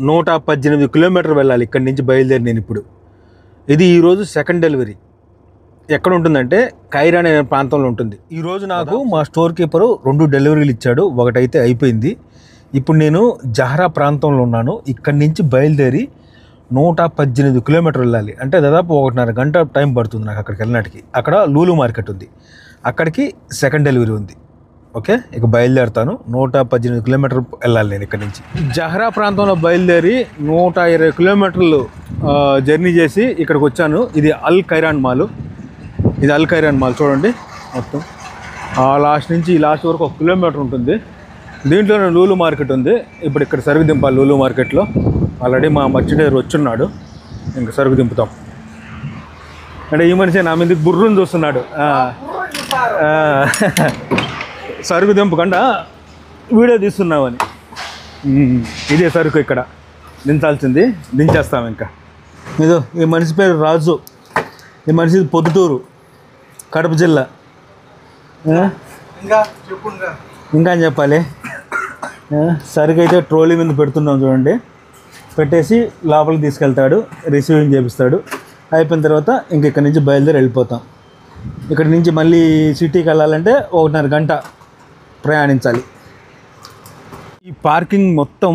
118 కిలోమీటర్లు వెళ్ళాలి ఇక్కడి నుంచి బయలుదేరి నేను ఇప్పుడు. ఇది ఈరోజు సెకండ్ డెలివరీ. ఎక్కడ ఉంటుందంటే కైరాన్ అనే ప్రాంతంలో ఉంటుంది. ఈరోజు నాకు మా స్టోర్ కీపరు 2 డెలివరీలు ఇచ్చాడు, ఒకటైతే అయిపోయింది. ఇప్పుడు నేను జహరా ప్రాంతంలో ఉన్నాను. ఇక్కడి నుంచి బయలుదేరి 118 కిలోమీటర్లు వెళ్ళాలి. అంటే దాదాపు 1.5 గంట టైం పడుతుంది నాకు అక్కడికి వెళ్ళినట్టుకి. అక్కడ లూలు మార్కెట్ ఉంది, అక్కడికి సెకండ్ డెలివరీ ఉంది. ఓకే, ఇక బయలుదేరుతాను. 118 కిలోమీటర్లు వెళ్ళాలి నేను ఇక్కడ నుంచి. జహరా ప్రాంతంలో బయలుదేరి 120 కిలోమీటర్లు జర్నీ చేసి ఇక్కడికి వచ్చాను. ఇది అల్ ఖైరాన్ మాల్. ఇది అల్ ఖైరాన్ మాల్ చూడండి. మొత్తం ఆ లాస్ట్ నుంచి ఈ లాస్ట్ వరకు 1 కిలోమీటర్ ఉంటుంది. దీంట్లోనే లూలు మార్కెట్ ఉంది. ఇప్పుడు ఇక్కడ సరుకు దింపాలి లూలు మార్కెట్లో. ఆల్రెడీ మా మర్చెండైజర్ వచ్చున్నాడు, ఇంకా సరుకు దింపుతాం. అంటే ఈ మనిషి నా మీద బుర్రుని చూస్తున్నాడు. సరుకు దింపకుండా వీడియో తీస్తున్నామని. ఇదే సరుకు ఇక్కడ దించాల్సింది, దించేస్తాం. ఇంకా ఇదో ఈ మనిషి పేరు రాజు. ఈ మనిషి పొద్దుటూరు, కడప జిల్లా. ఇంకా అని చెప్పాలి. సరుకు అయితే ట్రోలీ మీద పెడుతున్నాం చూడండి. పెట్టేసి లోపలికి తీసుకెళ్తాడు, రిసీవింగ్ చేపిస్తాడు. అయిపోయిన తర్వాత ఇంక ఇక్కడి నుంచి బయలుదేరి వెళ్ళిపోతాం. ఇక్కడి నుంచి మళ్ళీ సిటీకి వెళ్ళాలంటే 1.5 గంట ప్రయాణించాలి. ఈ పార్కింగ్ మొత్తం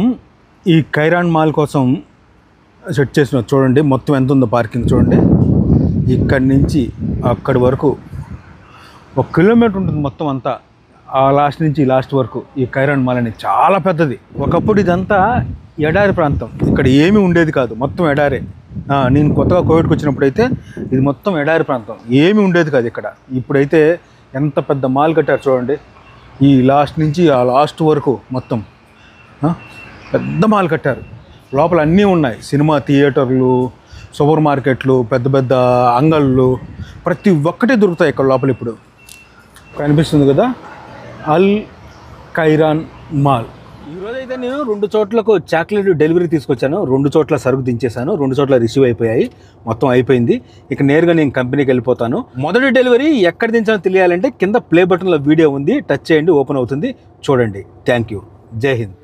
ఈ ఖైరాన్ మాల్ కోసం సెట్ చేసిన చూడండి. మొత్తం ఎంత ఉందో పార్కింగ్ చూడండి. ఇక్కడి నుంచి అక్కడి వరకు 1 కిలోమీటర్ ఉంటుంది మొత్తం అంతా. ఆ లాస్ట్ నుంచి లాస్ట్ వరకు ఈ ఖైరాన్ మాల్ అనేది చాలా పెద్దది. ఒకప్పుడు ఇదంతా ఎడారి ప్రాంతం, ఇక్కడ ఏమీ ఉండేది కాదు, మొత్తం ఎడారే. నేను కొత్తగా కోవిడ్కి వచ్చినప్పుడు అయితే ఇది మొత్తం ఎడారి ప్రాంతం, ఏమీ ఉండేది కాదు ఇక్కడ. ఇప్పుడైతే ఎంత పెద్ద మాల్ కట్టారు చూడండి. ఈ లాస్ట్ నుంచి ఆ లాస్ట్ వరకు మొత్తం పెద్ద మాల్ కట్టారు. లోపల అన్నీ ఉన్నాయి, సినిమా థియేటర్లు, సూపర్ మార్కెట్లు, పెద్ద పెద్ద అంగళ్ళు, ప్రతి ఒక్కటి దొరుకుతాయి ఇక్కడ లోపల. ఇప్పుడు కనిపిస్తుంది కదా అల్ ఖైరాన్ మాల్. ఈరోజైతే నేను 2 చోట్లకు చాక్లెట్ డెలివరీ తీసుకొచ్చాను. 2 చోట్ల సరుకు దించేశాను, 2 చోట్ల రిసీవ్ అయిపోయాయి, మొత్తం అయిపోయింది. ఇక నేరుగా నేను కంపెనీకి వెళ్ళిపోతాను. మొదటి డెలివరీ ఎక్కడ దించాలో తెలియాలంటే కింద ప్లే బటన్లో వీడియో ఉంది, టచ్ చేయండి, ఓపెన్ అవుతుంది, చూడండి. Thank you. జై హింద్.